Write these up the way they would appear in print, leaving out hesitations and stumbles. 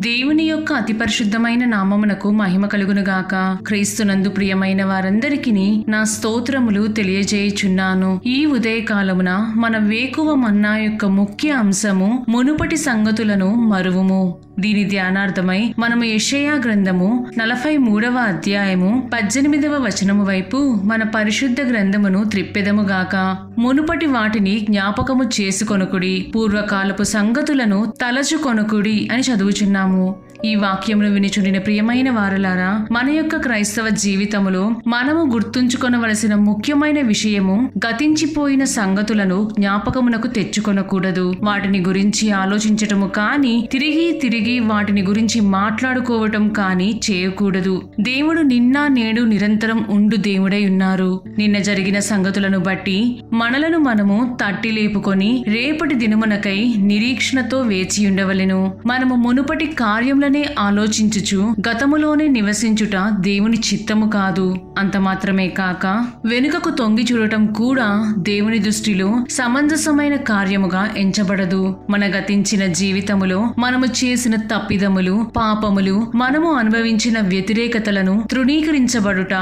దేవుని యొక్క అతి పరిశుద్ధమైన నామమునకు మహిమ కలుగునుగాక. క్రీస్తునందు ప్రియమైన వారందరికీ నా స్తోత్రములు తెలియజేయుచున్నాను. ఈ ఉదయకాలమున మన వేకువ మన్నా యొక్క ముఖ్య అంశము మునుపటి సంగతులను మరువుము. దీని ధ్యానార్థమై మనము యెషయా గ్రంథము 43వ అధ్యాయము 18వ వచనము వైపు మన పరిశుద్ధ గ్రంథమును త్రిప్పెదముగాక. మునుపటి వాటిని జ్ఞాపకము చేసుకొనుకుడి, పూర్వకాలపు సంగతులను తలచుకొనుకుడి అని చదువుచున్నాము. ఈ వాక్యమును వినిచుండిన ప్రియమైన వారలారా, మన యొక్క క్రైస్తవ జీవితములో మనము గుర్తుంచుకొనవలసిన ముఖ్యమైన విషయము గతించిపోయిన సంగతులను జ్ఞాపకమునకు తెచ్చుకొనకూడదు. వాటిని గురించి ఆలోచించటము కానీ తిరిగి వాటిని గురించి మాట్లాడుకోవటం కానీ చేయకూడదు. దేవుడు నిన్న నేడు నిరంతరం ఉండు దేవుడై ఉన్నారు. నిన్న జరిగిన సంగతులను బట్టి మనలను మనము తట్టి లేపుకొని రేపటి దినమునకై నిరీక్షణతో వేచి ఉండవలెను. మనము మునుపటి కార్యములనే ఆలోచించుచు గతములోనే నివసించుట దేవుని చిత్తము కాదు. అంత మాత్రమే కాక వెనుకకు తొంగి చూడటం కూడా దేవుని దృష్టిలో సమంజసమైన కార్యముగా ఎంచబడదు. మన గతించిన జీవితములో మనము చేసిన తప్పిదములు, పాపములు, మనము అనుభవించిన వ్యతిరేకతలను, తృణీకరించబడుట,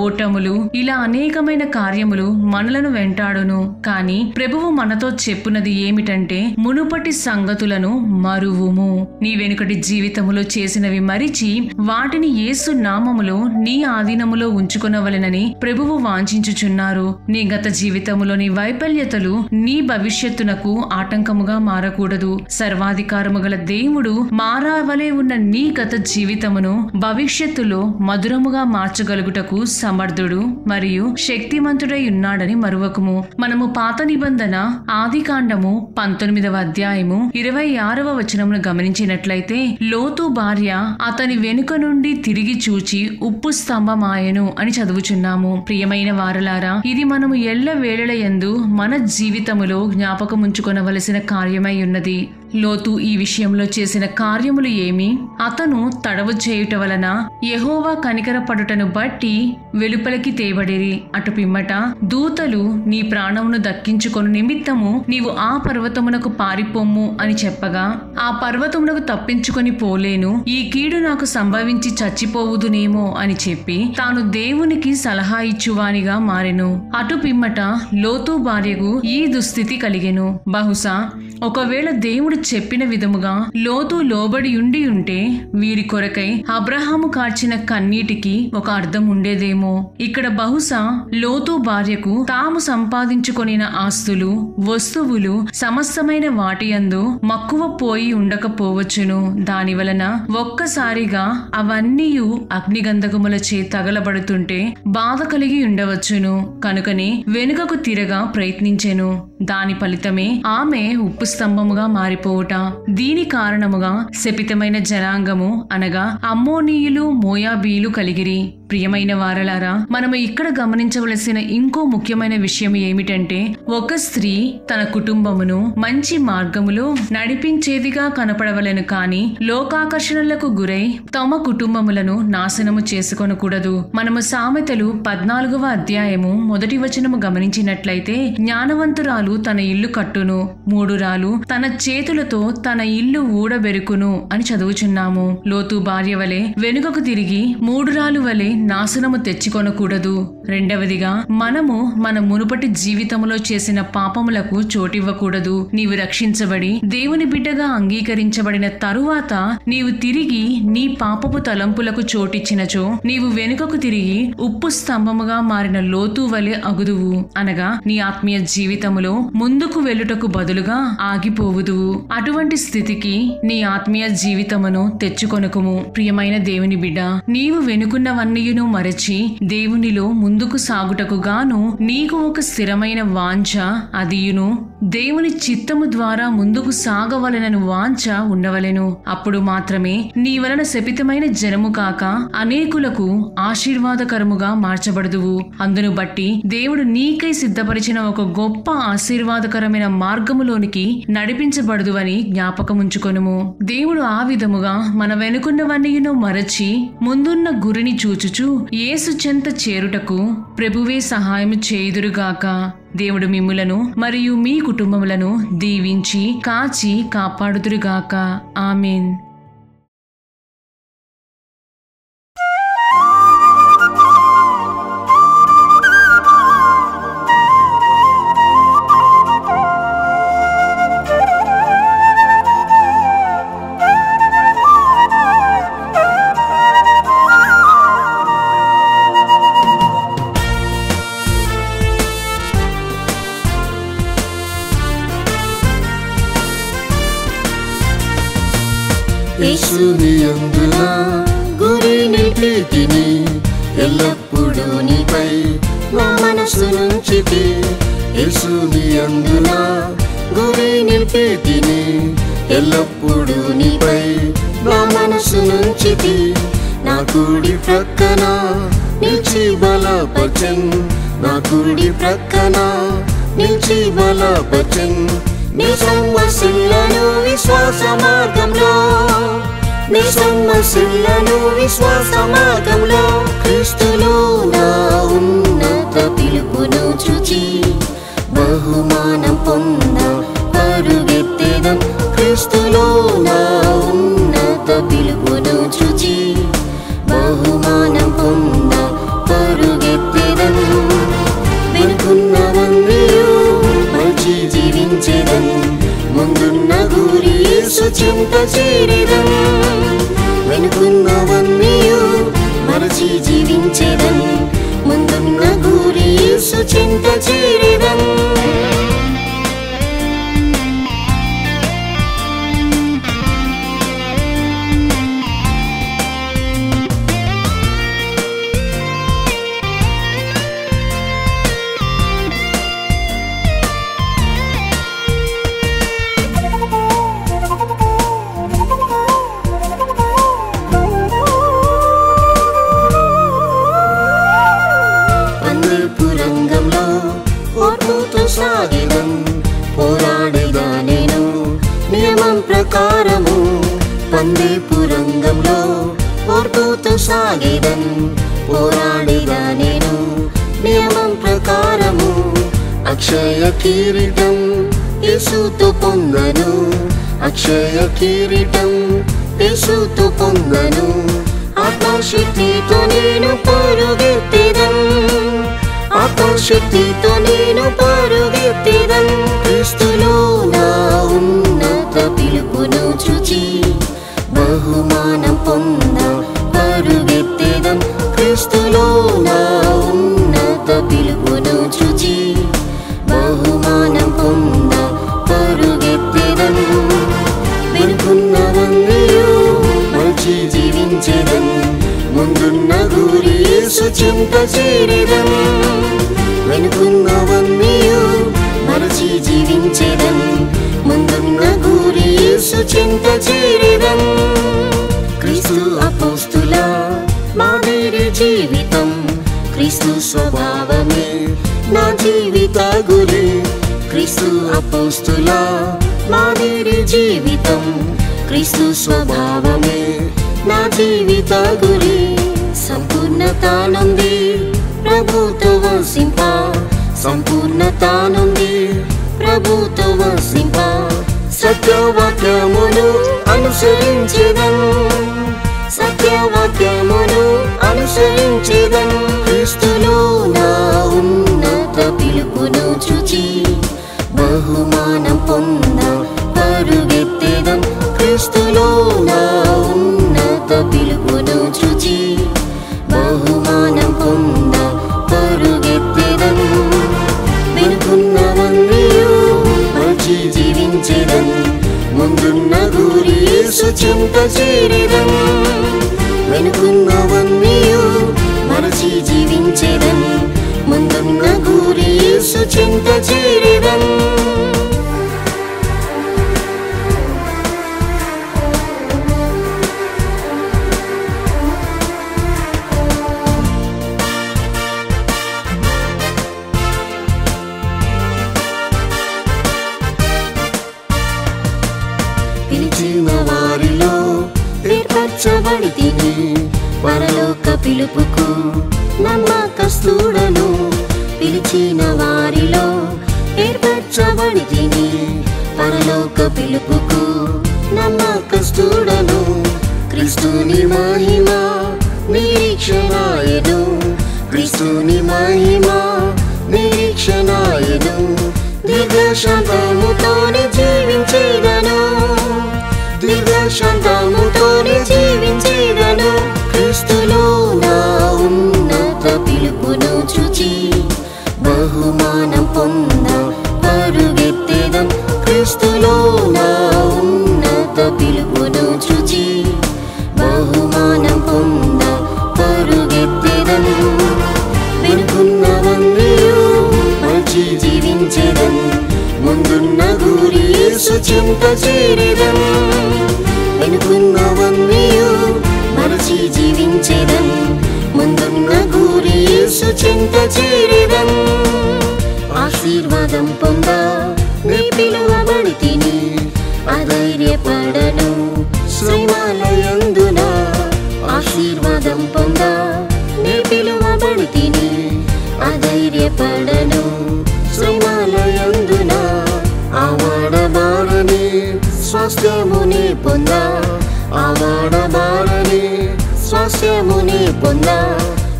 ఓటములు, ఇలా అనేకమైన కార్యములు మనలను వెంటాడును. కాని ప్రభువు మనతో చెప్పునది ఏమిటంటే, మునుపటి సంగతులను మరువుము. నీ వెనుకటి జీవితములో చేసినవి మరిచి వాటిని యేసు నామములో నీ ఆధీనములో ఉంచుకొనవలెనని ప్రభువు వాంఛించుచున్నారు. నీ గత జీవితములోని వైఫల్యతలు నీ భవిష్యత్తునకు ఆటంకముగా మారకూడదు. సర్వాధికారము గల దేవుడు మారావలే ఉన్న నీ గత జీవితమును భవిష్యత్తులో మధురముగా మార్చగలుగుటకు సమర్థుడు మరియు శక్తిమంతుడై ఉన్నాడని మరువకుము. మనము పాత నిబంధన ఆదికాండము 19వ అధ్యాయము 26వ వచనమును గమనించినట్లయితే, లోతు భార్య అతని వెనుక నుండి తిరిగి చూచి ఉప్పు స్తంభమాయెను అని చదువుచున్నాము. ప్రియమైన వారలారా, ఇది మనము ఎల్ల వేళలయందు మన జీవితములో జ్ఞాపకముంచుకొనవలసిన కార్యమై ఉన్నది. లోతు ఈ విషయంలో చేసిన కార్యములు ఏమి? అతను తడవు చేయుట వలన యెహోవా కనికరపడుటను బట్టి వెలుపలికి తేబడిరి. అటు పిమ్మట దూతలు నీ ప్రాణమును దక్కించుకొను నిమిత్తము నీవు ఆ పర్వతమునకు పారిపోమ్ము అని చెప్పగా, ఆ పర్వతమునకు తప్పించుకొని పోలేను, ఈ కీడు నాకు సంభవించి చచ్చిపోవుదునేమో అని చెప్పి తాను దేవునికి సలహా ఇచ్చువానిగా మారెను. అటు పిమ్మట లోతు భార్యకు ఈ దుస్థితి కలిగెను. బహుశా ఒకవేళ దేవుడు చెప్పిన విధముగా లోతు లోబడి ఉంటే వీరి కొరకై అబ్రహాము కార్చిన కన్నీటికి ఒక అర్థం ఉండేదేమో. ఇక్కడ బహుశా లోతు భార్యకు తాము సంపాదించుకొనిన ఆస్తులు, వస్తువులు, సమస్తమైన వాటి యందు మక్కువ పోయి ఉండకపోవచ్చును. దాని వలన ఒక్కసారిగా అవన్నీ అగ్నిగంధకములచే తగలబడుతుంటే బాధ కలిగి ఉండవచ్చును. కనుకనే వెనుకకు తిరగా ప్రయత్నించెను. దాని ఫలితమే ఆమె ఉప్పు స్తంభముగా మారిపోవుట. దీని కారణముగా శపితమైన జనాంగము అనగా అమ్మోనీయులు, మోయాబీలు కలిగిరి. ప్రియమైన వారలారా, మనము ఇక్కడ గమనించవలసిన ఇంకో ముఖ్యమైన విషయం ఏమిటంటే, ఒక స్త్రీ తన కుటుంబమును మంచి మార్గములో నడిపించేదిగా కనపడవలెను కాని లోకాకర్షణలకు గురై తమ కుటుంబములను నాశనము చేసుకొనకూడదు. మనము సామెతలు 14వ అధ్యాయము 1వ వచనము గమనించినట్లయితే, జ్ఞానవంతురాలు తన ఇల్లు కట్టును, మూఢురాలు తన చేతులతో తన ఇల్లు ఊడబెరుకును అని చదువుచున్నాము. లోతు భార్య వలె వెనుకకు తిరిగి మూఢురాలు వలె నాశనము తెచ్చుకొనకూడదు. రెండవదిగా, మనము మన మునుపటి జీవితములో చేసిన పాపములకు చోటివ్వకూడదు. నీవు రక్షించబడి దేవుని బిడ్డగా అంగీకరించబడిన తరువాత నీవు తిరిగి నీ పాపపు తలంపులకు చోటిచ్చినచో నీవు వెనుకకు తిరిగి ఉప్పు స్తంభముగా మారిన లోతు వలె అగుదువు. అనగా నీ ఆత్మీయ జీవితములో ముందుకు వెళ్ళుటకు బదులుగా ఆగిపోవుదువు. అటువంటి స్థితికి నీ ఆత్మీయ జీవితమును తెచ్చుకొనకుము. ప్రియమైన దేవుని బిడ్డ, నీవు వెనుకున్నవన్నీయును మరచి దేవునిలో ముందుకు సాగుటకు గాను నీకు ఒక స్థిరమైన వాంఛ, అదియును దేవుని చిత్తము ద్వారా ముందుకు సాగవలెనను వాంఛ ఉండవలెను. అప్పుడు మాత్రమే నీ వలన శపితమైన జనము కాక అనేకులకు ఆశీర్వాదకరముగా మార్చబడుదువు. అందును బట్టి దేవుడు నీకై సిద్ధపరిచిన ఒక గొప్ప ఆశీర్వాదకరమైన మార్గములోనికి నడిపించబడుదువని జ్ఞాపకముంచుకొనుము. దేవుడు ఆ విధముగా మన వెనుకున్నవన్నీయును మరచి ముందున్న గురిని చూచుచు నిరీక్షించుచు యేసు చెంత చేరుటకు ప్రభువే సహాయము చేయుదురుగాక. దేవుడు మిమ్ములను మరియు మీ కుటుంబములను దీవించి కాచి కాపాడుదురుగాక. ఆమేన్. యేసుని యందున గురి నిలిపితిని, ఎల్లప్పుడూ నీపై నా మనసు నుంచితి. యేసుని యందున గురి నిలిపితిని, ఎల్లప్పుడూ నీపై నా మనసు నుంచితి. నా కుడి ప్రక్కన నిలిచి బలపరచెన్, నా కుడి ప్రక్కన నిలిచి బలపరచెన్. నీ సమస్యలను విశ్వాస మార్గంలో, నీ సమస్యలను విశ్వాస మార్గంలో క్రీస్తులో నా ఉన్నత పిలుపును చూచి బహుమానం పొంద పరుగెత్తెదం. క్రీస్తులో నా ఉన్నత పిలుపును చూచి బహుమానం పొంద పరుగెత్తెదం. వెనుకున్నవన్నీయు మరచి జీవించెదం, ముందున్న గురి యేసు చెంత చేరెదం. వెనుకున్నవన్నీయు మరచి జీవించెదం, ముందున్న గురి యేసు చెంత చేరెదం. సాగిదం పోరాడేదా నేను నియమం ప్రకారము, పందేపు రంగంలో ఓర్పుతో సాగిదం పోరాడేదా నేను నియమం ప్రకారము. అక్షయ కిరీటం యేసుతో పొందను, అక్షయ కిరీటం యేసుతో పొందను. ఆత్మశక్తితో నేను పరుగెత్తెదం, ఆత్మశక్తితో నేను పరుగెత్తెదం. క్రీస్తులో నా ఉన్నత పిలుపును చూచి బహుమానం పొంద పరుగెత్తెదం. క్రీస్తులో నా ఉన్నత పిలుపును చూచి బహుమానం పొంద పరుగెత్తెదం. వెనుకున్నవన్నీయు మరచి జీవించెదం, ముందున్న గురి యేసు చెంత చేరెదం. వెనుకున్నవన్నీయు మరచి జీవించెదం, ముందున్న గురి యేసు చెంత చేరెదం. క్రీస్తు అపోస్తుల మాదిరి జీవితం, క్రీస్తు స్వభావమే నా జీవిత గురి. క్రీస్తు అపోస్తుల మాదిరి జీవితం, క్రీస్తు స్వభావమే నా జీవిత గురి. సంపూర్ణత నుండి ప్రభుతో వసింప, సంపూర్ణత నుండి ప్రభుతో వసింప. సత్యవాక్యమును అనుసరించెదం, సత్యవాక్యమును అనుసరించెదం. క్రీస్తులో నా ఉన్నత పిలుపును చూచి బహుమానం పొంద పరుగెత్తెదం. క్రీస్తులో నా ఉన్నత పిలుపును చూచి బహుమానం పొంద పరుగెత్తెదం. వెనుకున్నవన్నీయు మరచి జీవించెదం, ముందున్న గురి యేసు చెంత చేరెదం. వెనుకున్నవన్నీయు మరచి జీవించెదం, ముందున్న గురి యేసు చెంత చేరెదం. పిలిచిన వారిలో పిలుపుకు నమ్మకస్తుడను, పిలిచిన వారిలో ఏర్పరచబడితిని. పరలోక పిలుపుకు నమ్మకస్తుడను, క్రీస్తుని మహిమ నిరీక్షణాయను, క్రీస్తుని మహిమ నిరీక్షణాయను. దీర్ఘశాంతముతోనే జీవించేదను, దీర్ఘశాంతముతోనే జీవించేదను. క్రీస్తులో నా ఉన్నత పిలుపును చూచి బహుమానం పొంద పరుగెత్తేదం. క్రీస్తులో నా ఉన్నత పిలుపును చూచి బహుమానం పొంద పరుగెత్తేదం. వెనుకున్నవన్నీయు మరచి జీవించేదం, ముందున్న గురి యేసు చింత చేరేదం. వెనుకున్నవన్నీయు మరచి జీవించేదం, ముందున్న గురి యేసు చింత చేరేదం. ఆశీర్వాదం పొంద నీ పిలువబడితిని, అధైర్యపడను శ్రమలయందున. ఆశీర్వాదం పొంద నీ పిలువబడితిని, అధైర్యపడను శ్రమలయందున. ఆవాడబారని స్వాస్థ్యముని పొంద, ఆవాడబారని స్వాస్థ్యముని పొంద.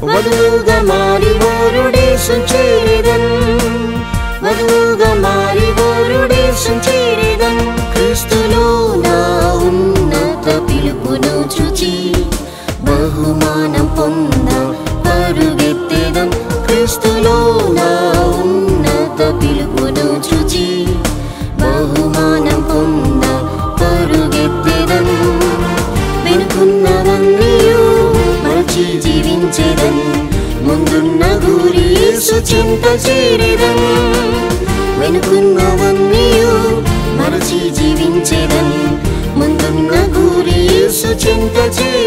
వధువుగా మారి వరుడేసు చేరేదన్, వధువుగా మారి వరుడేసు చేరేదన్. క్రీస్తులో నా ఉన్నత పిలుపును చూచి బహుమానం పొంద పరుగెత్తేదం. క్రీస్తులో నా ఉన్నత పిలుపును చూచి బహుమానం పొంద పరుగెత్తేదం. వెనుకున్నవన్నీయు మరచి జీవించేదం, ముందున్న గురి యేసు చింత చేరేదం. వెనుకున్నవన్నీయు మరచి జీవించేదం, ముందున్న గురి యేసు చింత చేరేదం.